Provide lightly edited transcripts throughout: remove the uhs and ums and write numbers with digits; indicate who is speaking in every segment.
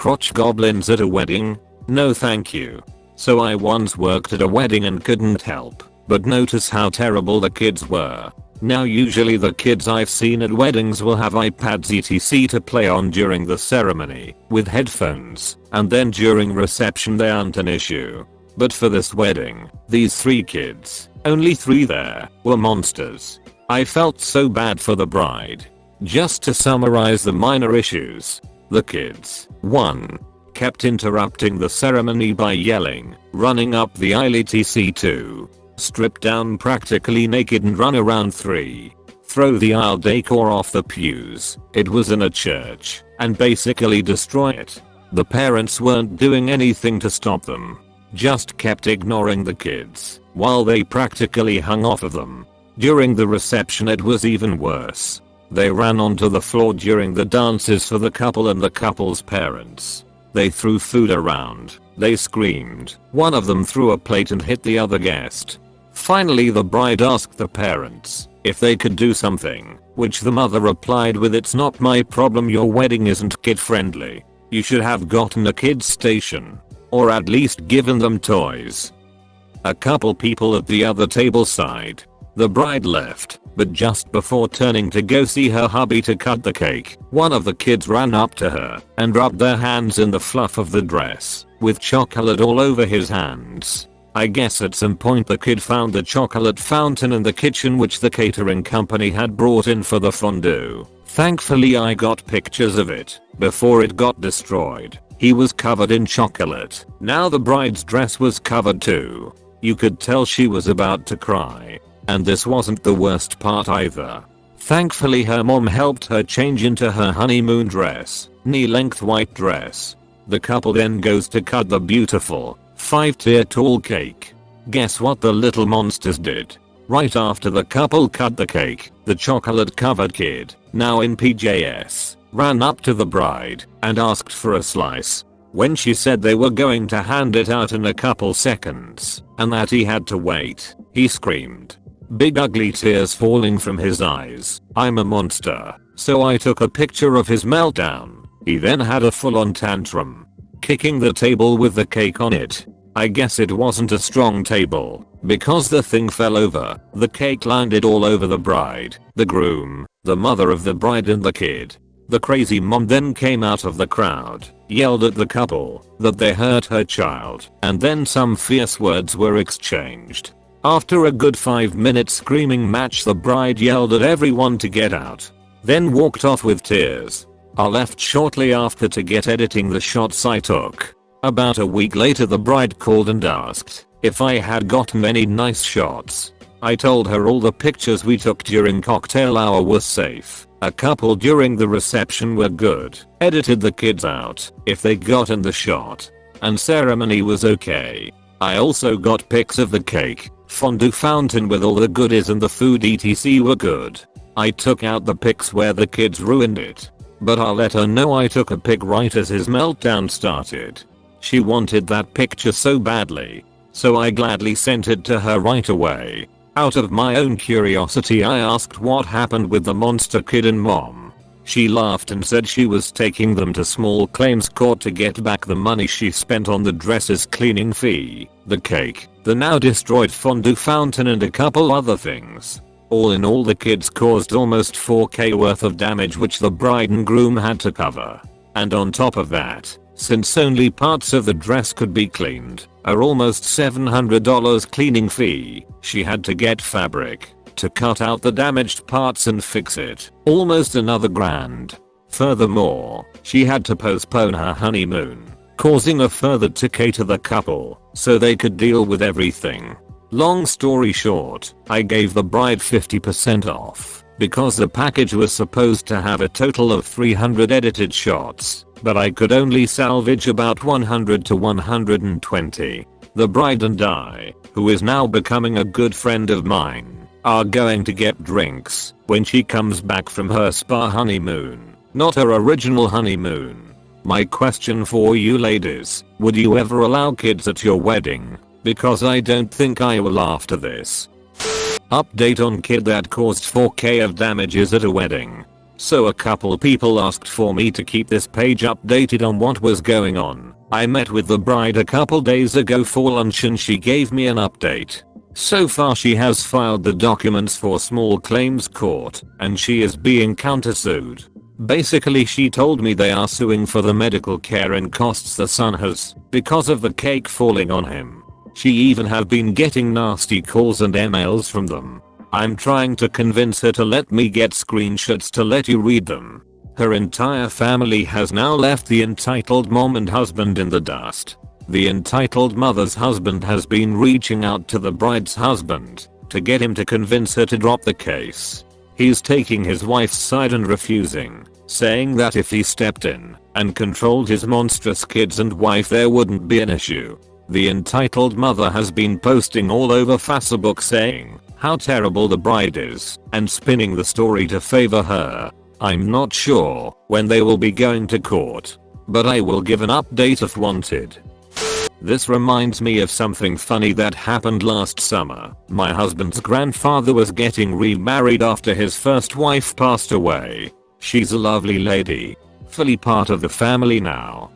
Speaker 1: crotch goblins at a wedding? No thank you. So I once worked at a wedding and couldn't help but notice how terrible the kids were. Now usually the kids I've seen at weddings will have iPads etc to play on during the ceremony with headphones, and then during reception they aren't an issue. But for this wedding, these 3 kids, only 3 there, were monsters. I felt so bad for the bride. Just to summarize the minor issues. The kids, 1. Kept interrupting the ceremony by yelling, running up the aisle etc. 2. Strip down practically naked and run around. 3. Throw the aisle decor off the pews, it was in a church, and basically destroy it. The parents weren't doing anything to stop them. Just kept ignoring the kids, while they practically hung off of them. During the reception it was even worse. They ran onto the floor during the dances for the couple and the couple's parents. They threw food around, they screamed, one of them threw a plate and hit the other guest. Finally the bride asked the parents if they could do something, which the mother replied with, "It's not my problem, your wedding isn't kid friendly. You should have gotten a kids station. Or at least given them toys." A couple people at the other table sighed. The bride left, but just before turning to go see her hubby to cut the cake, one of the kids ran up to her and rubbed their hands in the fluff of the dress, with chocolate all over his hands. I guess at some point the kid found the chocolate fountain in the kitchen which the catering company had brought in for the fondue. Thankfully I got pictures of it before it got destroyed. He was covered in chocolate. Now the bride's dress was covered too. You could tell she was about to cry. And this wasn't the worst part either. Thankfully her mom helped her change into her honeymoon dress, knee-length white dress. The couple then goes to cut the beautiful 5-tier tall cake. Guess what the little monsters did? Right after the couple cut the cake, the chocolate covered kid, now in PJs, ran up to the bride and asked for a slice. When she said they were going to hand it out in a couple seconds and that he had to wait, he screamed. Big ugly tears falling from his eyes. I'm a monster. So I took a picture of his meltdown. He then had a full-on tantrum, kicking the table with the cake on it. I guess it wasn't a strong table, because the thing fell over. The cake landed all over the bride, the groom, the mother of the bride and the kid. The crazy mom then came out of the crowd, yelled at the couple that they hurt her child, and then some fierce words were exchanged. After a good 5-minute screaming match, the bride yelled at everyone to get out, then walked off with tears. I left shortly after to get editing the shots I took. About a week later the bride called and asked if I had gotten any nice shots. I told her all the pictures we took during cocktail hour were safe. A couple during the reception were good. Edited the kids out if they got in the shot. And ceremony was okay. I also got pics of the cake, fondue fountain with all the goodies, and the food etc were good. I took out the pics where the kids ruined it. But I'll let her know I took a pic right as his meltdown started. She wanted that picture so badly, so I gladly sent it to her right away. Out of my own curiosity I asked what happened with the monster kid and mom. She laughed and said she was taking them to small claims court to get back the money she spent on the dress's cleaning fee, the cake, the now destroyed fondue fountain, and a couple other things. All in all the kids caused almost 4k worth of damage which the bride and groom had to cover. And on top of that, since only parts of the dress could be cleaned, are almost $700 cleaning fee, she had to get fabric to cut out the damaged parts and fix it, almost another grand. Furthermore, she had to postpone her honeymoon, causing a further decay to the couple, so they could deal with everything. Long story short, I gave the bride 50% off, because the package was supposed to have a total of 300 edited shots, but I could only salvage about 100 to 120. The bride and I, who is now becoming a good friend of mine, are going to get drinks when she comes back from her spa honeymoon, not her original honeymoon. My question for you ladies, would you ever allow kids at your wedding? Because I don't think I will after this. Update on kid that caused 4k of damages at a wedding. So a couple people asked for me to keep this page updated on what was going on. I met with the bride a couple days ago for lunch and she gave me an update. So far she has filed the documents for small claims court and she is being countersued. Basically she told me they are suing for the medical care and costs the son has because of the cake falling on him. She even have been getting nasty calls and emails from them. I'm trying to convince her to let me get screenshots to let you read them. Her entire family has now left the entitled mom and husband in the dust. The entitled mother's husband has been reaching out to the bride's husband to get him to convince her to drop the case. He's taking his wife's side and refusing, saying that if he stepped in and controlled his monstrous kids and wife there wouldn't be an issue. The entitled mother has been posting all over Facebook saying how terrible the bride is and spinning the story to favor her. I'm not sure when they will be going to court, but I will give an update if wanted. This reminds me of something funny that happened last summer. My husband's grandfather was getting remarried after his first wife passed away. She's a lovely lady, fully part of the family now.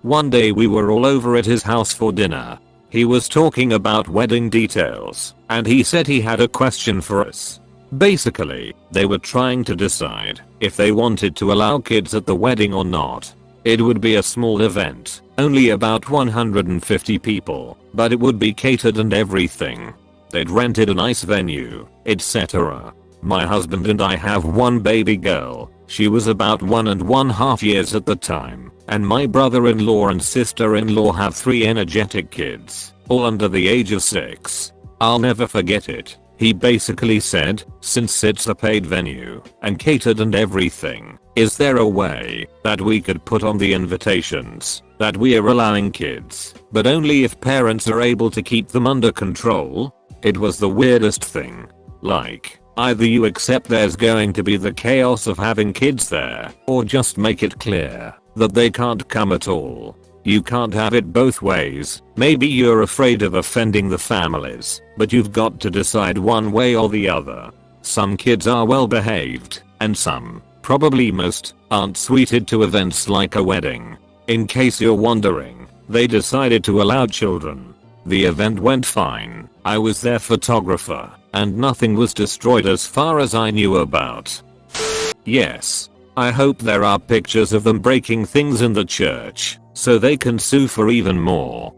Speaker 1: One day we were all over at his house for dinner. He was talking about wedding details, and he said he had a question for us. Basically, they were trying to decide if they wanted to allow kids at the wedding or not. It would be a small event, only about 150 people, but it would be catered and everything. They'd rented a nice venue, etc. My husband and I have one baby girl. She was about 1.5 years at the time, and my brother-in-law and sister-in-law have 3 energetic kids, all under the age of 6. I'll never forget it. He basically said, since it's a paid venue and catered and everything, is there a way that we could put on the invitations that we are allowing kids, but only if parents are able to keep them under control? It was the weirdest thing. Like, either you accept there's going to be the chaos of having kids there, or just make it clear that they can't come at all. You can't have it both ways. Maybe you're afraid of offending the families, but you've got to decide one way or the other. Some kids are well behaved, and some, probably most, aren't suited to events like a wedding. In case you're wondering, they decided to allow children. The event went fine. I was their photographer, and nothing was destroyed as far as I knew about. Yes. I hope there are pictures of them breaking things in the church, so they can sue for even more.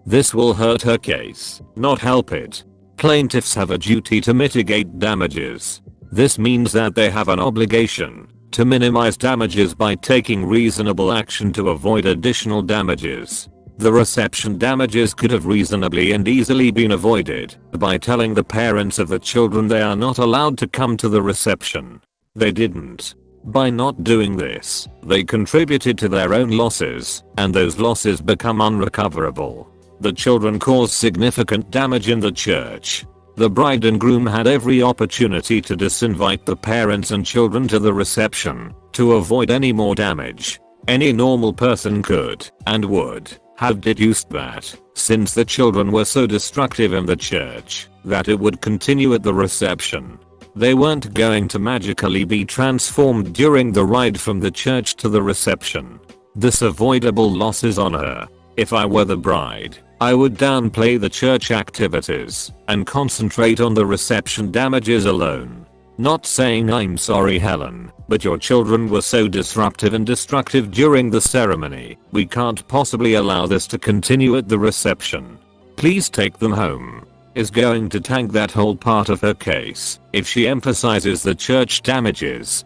Speaker 1: This will hurt her case, not help it. Plaintiffs have a duty to mitigate damages. This means that they have an obligation to minimize damages by taking reasonable action to avoid additional damages. The reception damages could have reasonably and easily been avoided by telling the parents of the children they are not allowed to come to the reception. They didn't. By not doing this, they contributed to their own losses, and those losses become unrecoverable. The children caused significant damage in the church. The bride and groom had every opportunity to disinvite the parents and children to the reception to avoid any more damage. Any normal person could, and would, have deduced that, since the children were so destructive in the church, that it would continue at the reception. They weren't going to magically be transformed during the ride from the church to the reception. This avoidable loss is on her. If I were the bride, I would downplay the church activities and concentrate on the reception damages alone. Not saying I'm sorry Helen, but your children were so disruptive and destructive during the ceremony. We can't possibly allow this to continue at the reception. Please take them home. Is going to tank that whole part of her case if she emphasizes the church damages.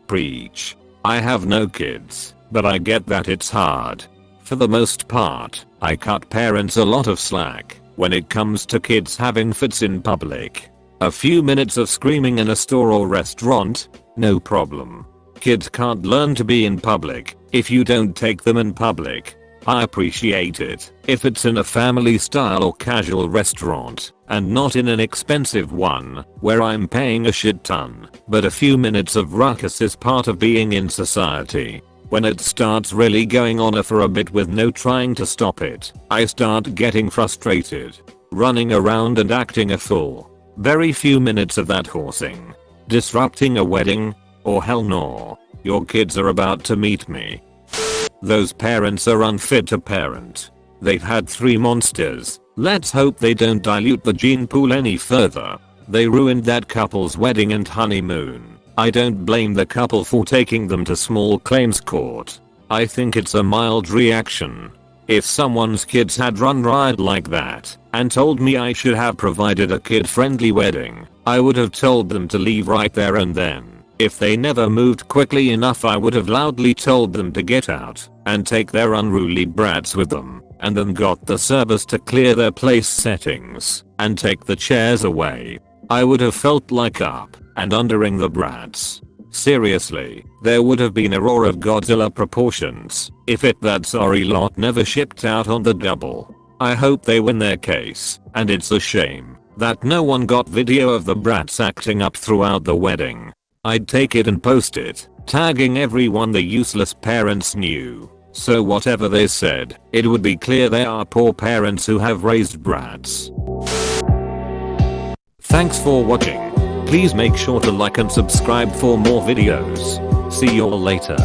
Speaker 1: Preach. I have no kids, but I get that it's hard. For the most part, I cut parents a lot of slack when it comes to kids having fits in public. A few minutes of screaming in a store or restaurant? No problem. Kids can't learn to be in public if you don't take them in public. I appreciate it if it's in a family style or casual restaurant and not in an expensive one where I'm paying a shit ton, but a few minutes of ruckus is part of being in society. When it starts really going on for a bit with no trying to stop it, I start getting frustrated, running around and acting a fool. Very few minutes of that horsing. Disrupting a wedding? Or hell no. Your kids are about to meet me. Those parents are unfit to parent. They've had 3 monsters. Let's hope they don't dilute the gene pool any further. They ruined that couple's wedding and honeymoon. I don't blame the couple for taking them to small claims court. I think it's a mild reaction. If someone's kids had run riot like that and told me I should have provided a kid-friendly wedding, I would have told them to leave right there and then. If they never moved quickly enough, I would have loudly told them to get out and take their unruly brats with them, and then got the servers to clear their place settings and take the chairs away. I would have felt like up and undering the brats. Seriously, there would have been a roar of Godzilla proportions if that sorry lot never shipped out on the double. I hope they win their case, and it's a shame that no one got video of the brats acting up throughout the wedding. I'd take it and post it, tagging everyone the useless parents knew. So whatever they said, it would be clear they are poor parents who have raised brats. Thanks for watching. Please make sure to like and subscribe for more videos. See you all later.